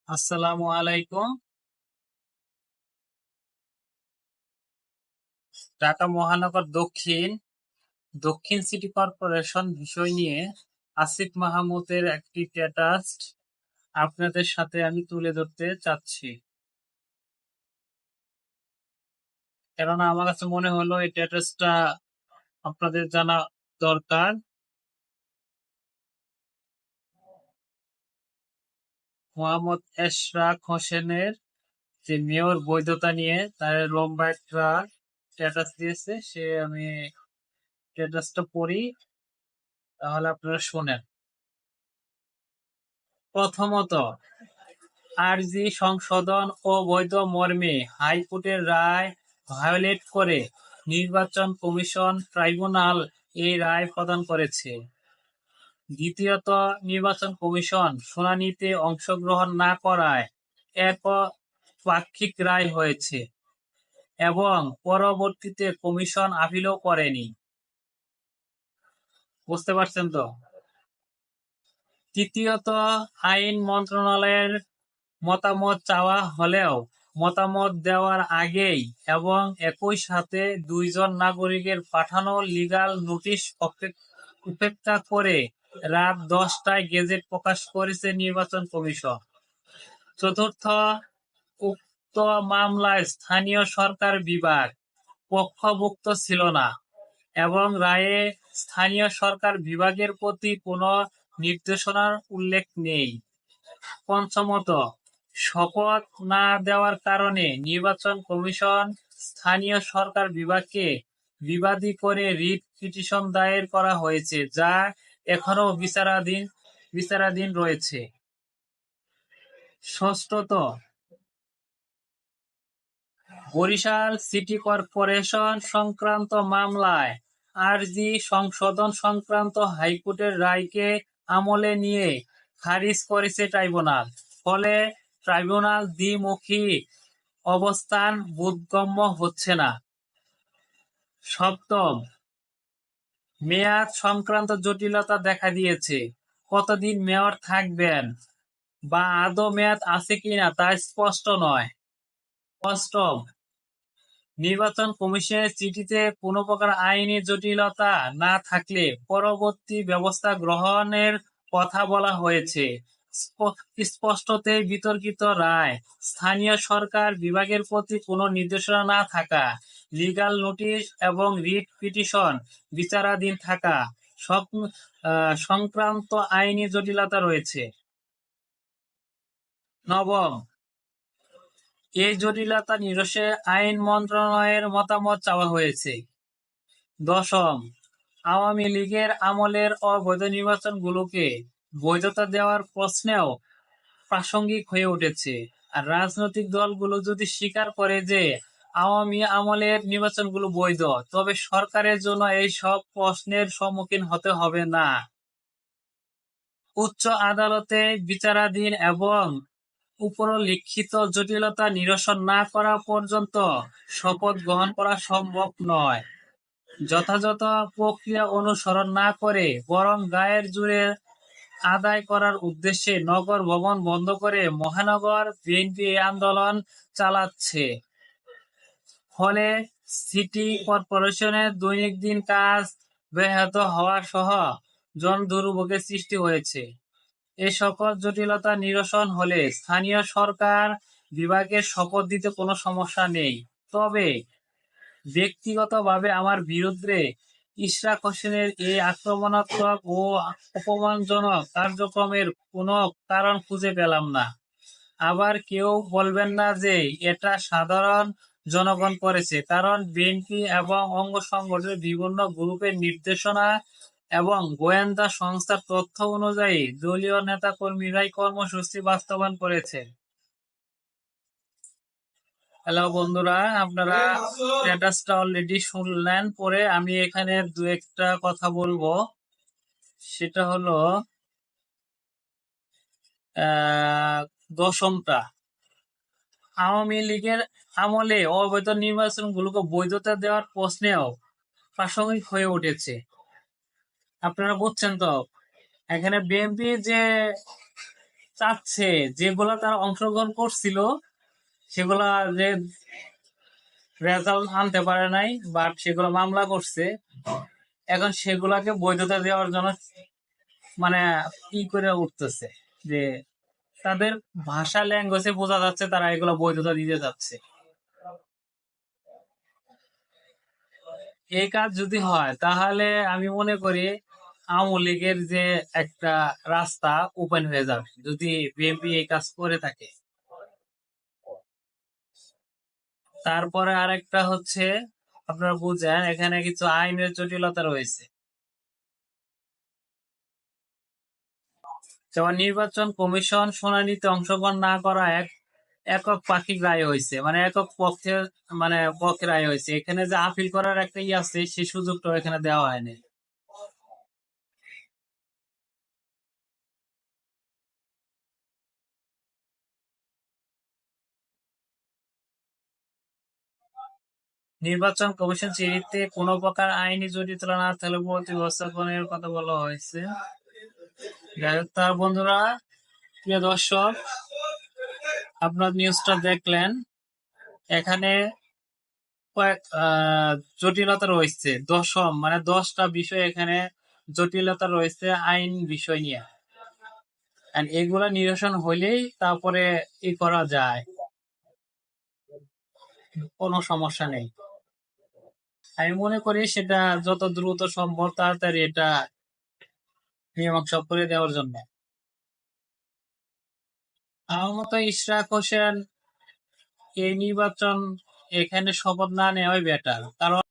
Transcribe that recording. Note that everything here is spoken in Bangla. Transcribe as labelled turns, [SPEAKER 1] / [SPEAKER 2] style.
[SPEAKER 1] আসসালামু আলাইকুম। ঢাকা মহানগর দক্ষিণ সিটি কর্পোরেশন বিষয় নিয়ে আসিফ মাহমুদের একটি স্ট্যাটাস আপনাদের সাথে আমি তুলে ধরতে চাচ্ছি, কেননা আমার কাছে মনে হলো এই স্ট্যাটাসটা আপনাদের জানা দরকার। মোহাম্মদ এশরাক হোসেনের যে মেয়র বৈধতা নিয়ে তার লম্বা একটা স্ট্যাটাস দিয়েছে, আমি স্ট্যাটাসটা পড়ি, তাহলে আপনারা শোনেন। প্রথমত, আরজি সংশোধন ও বৈধ মর্মে হাইকোর্টের রায় ভায়োলেট করে নির্বাচন কমিশন ট্রাইব্যুনাল এই রায় প্রদান করেছে। দ্বিতীয়ত, নির্বাচন কমিশন শুনানিতে অংশগ্রহণ না করায় এক পাক্ষিক রায় হয়েছে এবং পরবর্তীতে কমিশন আপিলও করেনি। বুঝতে পারছেন তো? তৃতীয়ত, আইন মন্ত্রণালয়ের মতামত চাওয়া হলেও মতামত দেওয়ার আগেই এবং একই সাথে দুইজন নাগরিকের পাঠানো লিগ্যাল নোটিশ উপেক্ষা করে রাত 10টায় গেজেট প্রকাশ করেছে নির্বাচন কমিশন। চতুর্থ, উক্ত মামলায় স্থানীয় সরকার বিভাগ পক্ষভুক্ত ছিল না এবং রায়ে স্থানীয় সরকার বিভাগের প্রতি কোনো নির্দেশনার উল্লেখ নেই। পঞ্চমত, শপথ না দেওয়ার কারণে নির্বাচন কমিশন স্থানীয় সরকার বিভাগকে বিবাদী করে রিট পিটিশন দায়ের করা হয়েছে, যা এখনো বিচারাধীন রয়েছে। ষষ্ঠত, বরিশাল সিটি কর্পোরেশন সংক্রান্ত মামলায় আরজি সংশোধন সংক্রান্ত হাইকোর্টের রায়কে আমলে নিয়ে খারিজ করেছে ট্রাইব্যুনাল। ফলে ট্রাইব্যুনাল দ্বিমুখী অবস্থান বোধগম্য হচ্ছে না। সপ্তম, মেয়াদ সংক্রান্ত জটিলতা দেখা দিয়েছে। কতদিন মেয়র থাকবেন বা আদৌ মেয়াদ আছে কিনা তা স্পষ্ট নয়। অষ্টম, নির্বাচন কমিশনের চিঠিতে কোনো প্রকার আইনি জটিলতা না থাকলে পরবর্তী ব্যবস্থা গ্রহণের কথা বলা হয়েছে। স্পষ্টতই বিতর্কিত রায়, স্থানীয় সরকার বিভাগের প্রতি কোনো নির্দেশনা না থাকা, লিগ্যাল নোটিশ এবং রিট পিটিশন বিচারাধীন থাকা সংক্রান্ত আইনি জটিলতা রয়েছে। নবম, এই জটিলতা নিরসনে আইন মন্ত্রণালয়ের মতামত চাওয়া হয়েছে। দশম, আওয়ামী লীগের আমলের অবৈধ নির্বাচনগুলোকে বৈধতা দেওয়ার প্রশ্নেও প্রাসঙ্গিক হয়ে উঠেছে। আর রাজনৈতিক দলগুলো যদি স্বীকার করে যে আওয়ামী আমলের নির্বাচনগুলো বৈধ, তবে সরকারের জন্য এই সব প্রশ্নের সম্মুখীন হতে হবে না। উচ্চ আদালতে বিচারাধীন এবং উপরোল্লিখিত জটিলতা নিরসন না করা পর্যন্ত শপথ গ্রহণ করা সম্ভব নয়। যথাযথ প্রক্রিয়া অনুসরণ না করে বরং গায়ের জোরে আদায় করার উদ্দেশ্যে নগর ভবন বন্ধ করে মহানগর বিএনপি এই আন্দোলন চালাচ্ছে। ফলে সিটি কর্পোরেশনের দৈনন্দিন কাজ ব্যাহত হওয়া সহ জনদুর্ভোগের সৃষ্টি হয়েছে। এ সকল জটিলতা নিরসন হলে স্থানীয় সরকার বিভাগের শপথ দিতে কোনো সমস্যা নেই। তবে ব্যক্তিগতভাবে আমার বিরুদ্ধে ইশরাক হোসেনের এই আক্রমণাত্মক ও অপমানজনক কার্যক্রমের কোনো কারণ খুঁজে পেলাম না। আবার কেউ বলবেন না যে এটা সাধারণ জনগণ করেছে, কারণ বিএনপি এবং অঙ্গ সংগঠনের বিভিন্ন গ্রুপের নির্দেশনা এবং গোয়েন্দা সংস্থার তথ্য অনুযায়ী দলীয় নেতাকর্মীরাই কর্মসূচি বাস্তবায়ন করেছে। হ্যালো বন্ধুরা, আপনারা স্ট্যাটাসটা অলরেডি শুনলেন। পরে আমি এখানে দু একটা কথা বলবো। সেটা হলো দশমটা, আওয়ামী লীগের আমলে অবৈধ নির্বাচনগুলোকে বৈধতা দেওয়ার প্রশ্নেও প্রাসঙ্গিক হয়ে উঠেছে। আপনারা বুঝছেন তো? এখানে বিএনপি যে চাচ্ছে যেগুলা তারা অংশগ্রহণ করছিল সেগুলা যে রেজাল্ট আনতে পারে নাই, বাট সেগুলো মামলা করছে, এখন সেগুলাকে বৈধতা দেওয়ার জন্য মানে কি করে উঠতেছে যে তাদের ভাষা ল্যাঙ্গুয়েজে বোঝা যাচ্ছে তারা এগুলো বৈধতা দিতে যাচ্ছে। এই কাজ যদি হয় তাহলে আমি মনে করি আওয়ামী লীগের যে একটা রাস্তা ওপেন হয়ে যাবে যদি বিএনপি এই কাজ করে থাকে। তারপরে আরেকটা হচ্ছে, আপনারা বুঝেন এখানে কিছু আইনের জটিলতা রয়েছে। যেমন নির্বাচন কমিশন শুনানিতে অংশগ্রহণ না করা একক পাক্ষিক রায় হয়েছে, মানে একক পক্ষের পক্ষে রায় হয়েছে। এখানে যে আপিল করার একটা আছে সেই সুযোগটা এখানে দেওয়া হয়নি। নির্বাচন কমিশন চিঠিতে কোনো প্রকার আইনি জটিলতা না থাকলে পরবর্তী ব্যবস্থা গ্রহণের কথা বলা হয়েছে। যাই হোক, তার বন্ধুরা, প্রিয় দর্শক, আপনার নিউজটা দেখলেন। এখানে কয়েক জটিলতা রয়েছে, 10টা বিষয় এখানে জটিলতা রয়েছে আইন বিষয় নিয়ে। এগুলা নিরসন হইলেই তারপরে করা যায়, কোনো সমস্যা নেই। আমি মনে করি সেটা যত দ্রুত সম্ভব তাড়াতাড়ি এটা মীমাংসা করে দেওয়ার জন্য। আমার মতো ইশরাক হোসেন এই নির্বাচন এখানে শপথ না নেওয়াই বেটার, কারণ